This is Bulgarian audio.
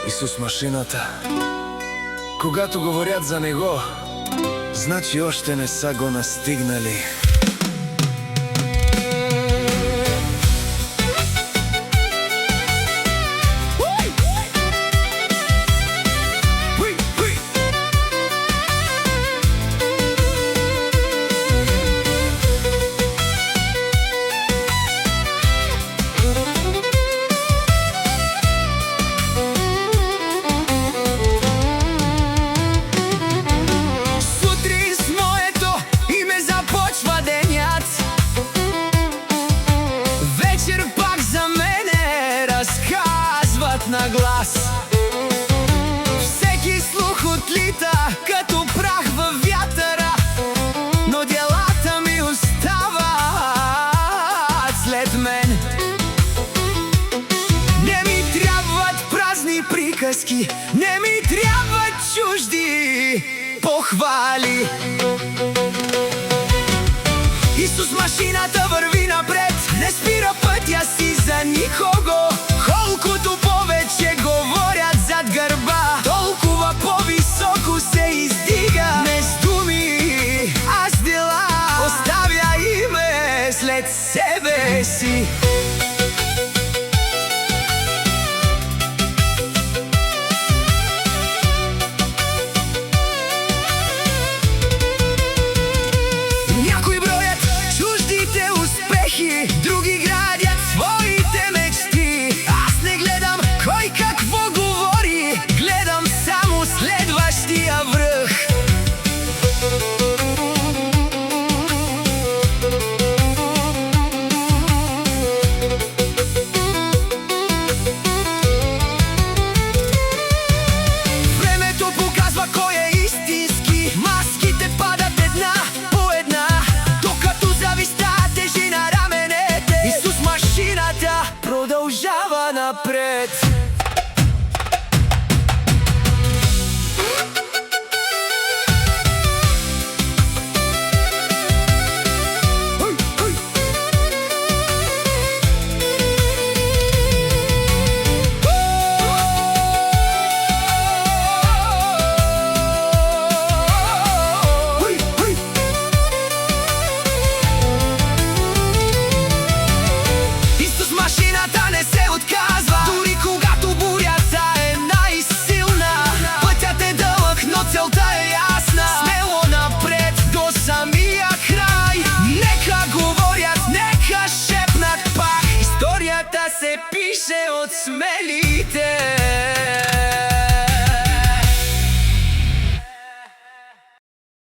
Исус машината. Когато говорят за него, значи още не са го настигнали. На глас всеки слух отлита като прах във вятъра, но делата ми остават след мен. Не ми трябват празни приказки, не ми трябват чужди похвали. Исус машината върви напред, не спира пътя си за никого. Колкото повече говорят зад гърба, толкова по-високо се издига. Не с думи, а с дела оставя име след себе си. Някои броят чуждите успехи, други градят своите мечти. Аз не гледам кой какво говори, гледам само следващия връх. Времето показва кой е истински, маските падат една по една, докато завистта тежи на раменете. Исус машината продължава напред. Машината не се отказва, дори когато бурята е най-силна. Пътят е дълъг, но целта е ясна. Смело напред до самия край. Нека говорят, нека шепнат пак. Историята се пише от смели.